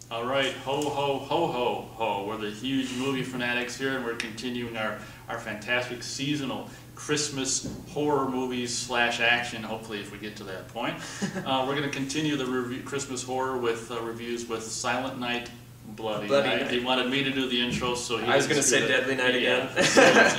All right, ho, ho, ho, ho, ho. We're the huge movie fanatics here, and we're continuing our fantastic seasonal Christmas horror movies slash action, hopefully if we get to that point. We're going to continue the Christmas horror with reviews with Silent Night, Bloody Night. He wanted me to do the intro, so I was going to say Deadly Night again.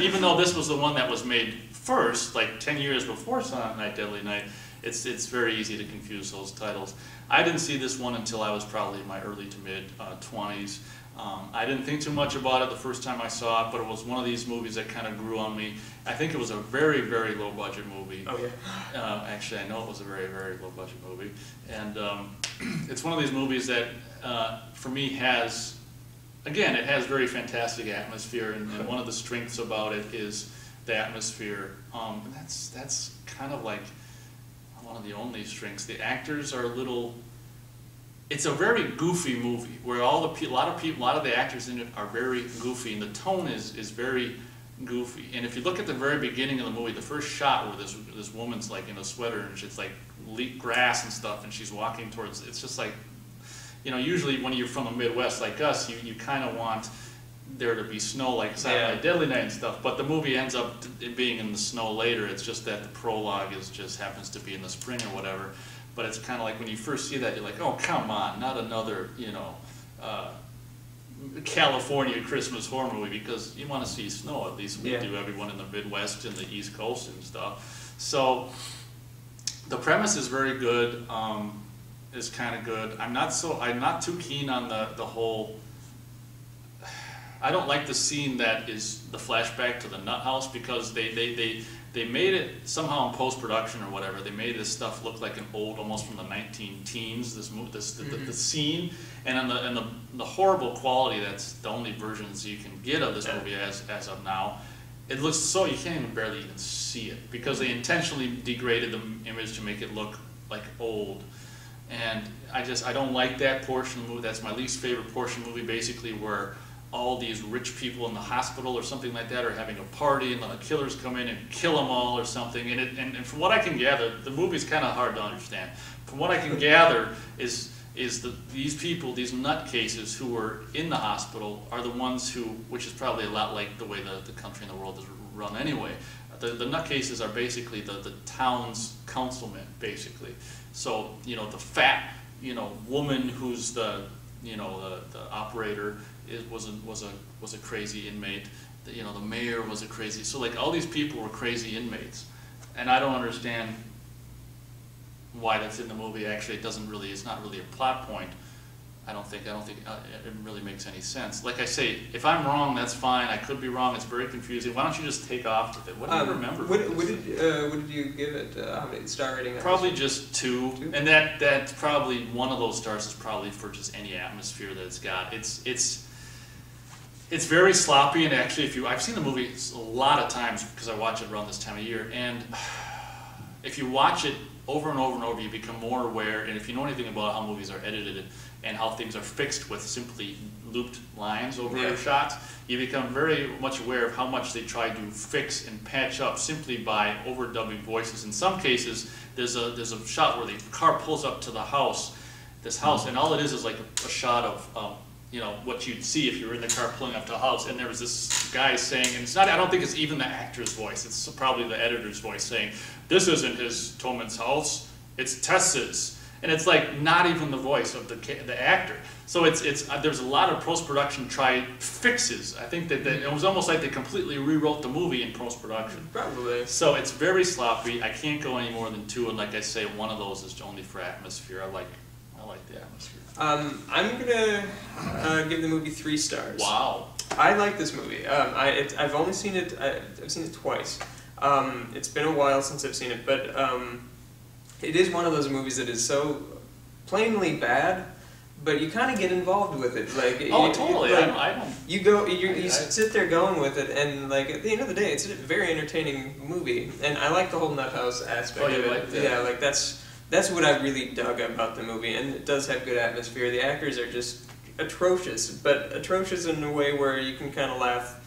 Even though this was the one that was made first, like 10 years before Silent Night, Deadly Night, it's very easy to confuse those titles. I didn't see this one until I was probably in my early to mid 20s. I didn't think too much about it the first time I saw it, but it was one of these movies that kind of grew on me. I think it was a very, very low budget movie. Oh yeah. Actually, I know it was a very, very low budget movie, and it's one of these movies that, for me, has, again, it has very fantastic atmosphere, and one of the strengths about it is the atmosphere. And that's kind of like one of the only strengths. The actors are a little. It's a very goofy movie where a lot of the actors in it are very goofy, and the tone is very goofy. And if you look at the very beginning of the movie, the first shot where this woman's like in a sweater and it's like grass and stuff, and she's walking towards. It's just like, you know, usually when you're from the Midwest like us, you kind of want there to be snow, like Silent Night, Deadly Night and stuff, but the movie ends up being in the snow later. It's just that the prologue just happens to be in the spring or whatever. But it's kind of like when you first see that, you're like, oh, come on, not another, you know, California Christmas horror movie, because you want to see snow, at least we do, everyone in the Midwest and the East Coast and stuff. So the premise is very good, is kind of good. I'm not too keen on the whole. I don't like the scene that is the flashback to the nut house, because they made it somehow in post-production or whatever. They made this stuff look like an old, almost from the 19-teens. The scene, and the horrible quality. That's the only versions you can get of this movie as of now. It looks so you can't even barely even see it, because they intentionally degraded the image to make it look like old. And I don't like that portion of the movie. That's my least favorite portion of the movie, basically, where all these rich people in the hospital or something like that are having a party, and then the killers come in and kill them all or something. And from what I can gather, the movie's kind of hard to understand. From what I can gather is these people, these nutcases who were in the hospital, are the ones who, which is probably a lot like the way the country and the world is run anyway. The nutcases are basically the town's councilmen, basically. So, you know, the fat, you know, woman who's the operator was a crazy inmate. You know, the mayor was a crazy. So like all these people were crazy inmates, and I don't understand why that's in the movie. Actually, it's not really a plot point. I don't think it really makes any sense. Like I say, if I'm wrong, that's fine. I could be wrong. It's very confusing. Why don't you just take off with it? What do you remember? What did you give it? How many star rating? Probably just 2, and that's probably one of those stars is probably for just any atmosphere that it's got. It's very sloppy, and actually, I've seen the movie a lot of times because I watch it around this time of year, and if you watch it over and over and over, you become more aware. And if you know anything about how movies are edited and how things are fixed with simply looped lines over shots, you become very much aware of how much they try to fix and patch up simply by overdubbing voices. In some cases, there's a shot where the car pulls up to this house, and all it is like a shot of you know, what you'd see if you were in the car pulling up to a house, and there was this guy saying, and it's not, I don't think it's even the actor's voice, it's probably the editor's voice saying, this isn't his Tolman's house, it's Tess's. And it's like not even the voice of the actor. So there's a lot of post-production fixes. I think that it was almost like they completely rewrote the movie in post-production. Probably. So it's very sloppy. I can't go any more than 2, and like I say, one of those is only for atmosphere. I like the atmosphere. I'm gonna give the movie 3 stars. Wow. I like this movie. I've only seen it. I've seen it twice. It's been a while since I've seen it, but it is one of those movies that is so plainly bad, but you kind of get involved with it. Like, totally. You sit there going with it, and like at the end of the day, it's a very entertaining movie, and I like the whole nut house aspect of it. Like that? Yeah, like that's what I really dug about the movie, and it does have good atmosphere. The actors are just atrocious, but atrocious in a way where you can kind of laugh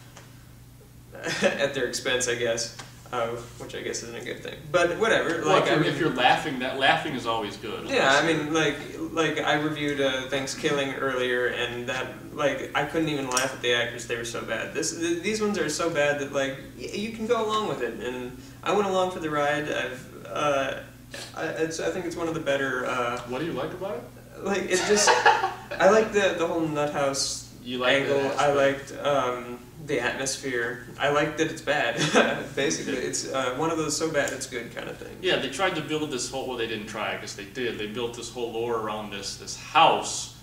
at their expense, I guess. which I guess isn't a good thing. But whatever. Well, Like, if you're laughing, that laughing is always good. yeah, I mean, like I reviewed Thanksgiving earlier, and that, like, I couldn't even laugh at the actors; they were so bad. These ones are so bad that, like, you can go along with it, and I went along for the ride. I think it's one of the better. What do you like about it? Like, it's just, I like the whole nut house You like angle. that I liked the atmosphere. I like that it's bad. Basically, it's one of those so bad it's good kind of thing. Yeah, they tried to build this whole. Well, they didn't try. I guess they did. They built this whole lore around this house.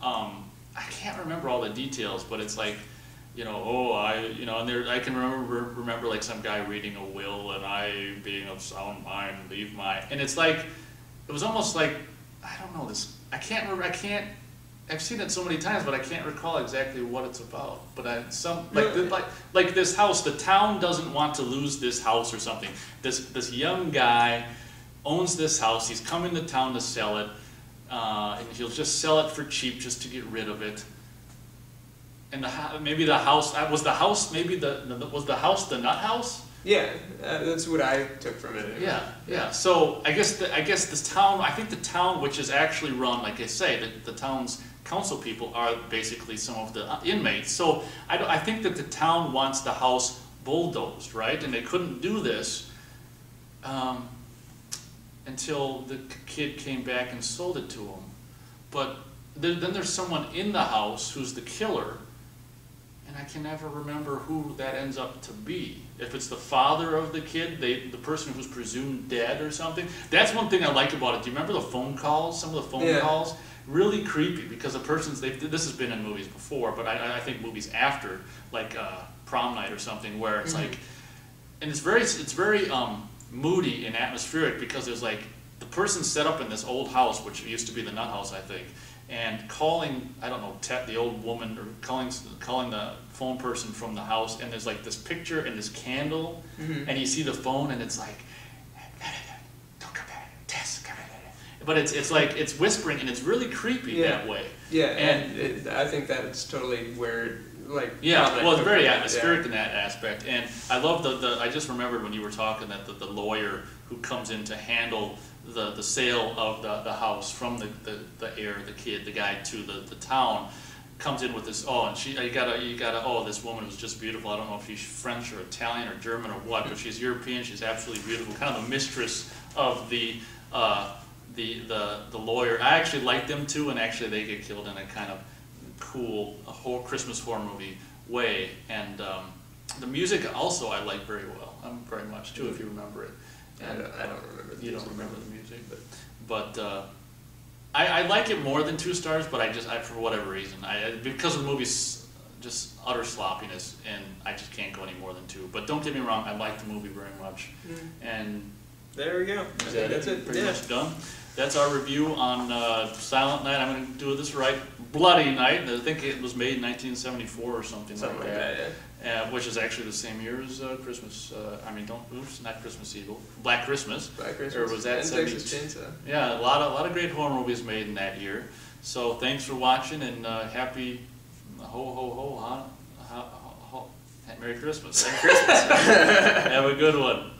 I can't remember all the details, but it's like, you know, and there I can remember like some guy reading a will, and I, being of sound mind, leave my. And it's like, it was almost like, I don't know this. I can't remember. I've seen it so many times, but I can't recall exactly what it's about. But like this house, the town doesn't want to lose this house or something. This young guy owns this house. He's coming to town to sell it, and he'll just sell it for cheap just to get rid of it. And maybe the house was the house. Maybe was the house the nut house? Yeah, that's what I took from it. Anyway. Yeah. So I guess this town. I think the town, which is actually run, like I say, the town's council people are basically some of the inmates. So I think that the town wants the house bulldozed, right? And they couldn't do this until the kid came back and sold it to them. But then there's someone in the house who's the killer. And I can never remember who that ends up to be. If it's the father of the kid, the person who's presumed dead or something. That's one thing I like about it. Do you remember the phone calls? Some of the phone calls? Really creepy, because the person's, this has been in movies before, but I think movies after, like Prom Night or something, where it's like, and it's very moody and atmospheric, because there's like, the person's set up in this old house, which used to be the nut house, I think, and calling, I don't know, the old woman, or calling the phone person from the house, and there's like this picture and this candle, and you see the phone, and it's like, don't come back, Tess, come back. But it's like, it's whispering, and it's really creepy that way. Yeah, and I think that's totally where, like... Yeah, well, it's very atmospheric in that aspect, and I love I just remembered when you were talking that the lawyer who comes in to handle the sale of the house from the heir, the kid, the guy, to the town, comes in with this, this woman was just beautiful. I don't know if she's French or Italian or German or what, but she's European, she's absolutely beautiful, kind of the mistress of the lawyer. I actually like them too, and actually they get killed in a kind of cool, whole Christmas horror movie way. And the music also I like very well, very much too, if you remember it. And, I don't remember the music. You don't remember the music, but I like it more than 2 stars, but I for whatever reason, because the movie's just utter sloppiness, and I just can't go any more than 2. But don't get me wrong, I like the movie very much. And there we go. That's it. Pretty much done. That's our review on Silent Night. I'm going to do this right. Bloody Night. I think it was made in 1974 or something like that. Which is actually the same year as Christmas. Not Christmas Evil. Black Christmas. Black Christmas. Or was that and Texas Chainsaw. Yeah, a lot of great horror movies made in that year. So thanks for watching, and happy Merry Christmas. Merry Christmas. Have a good one.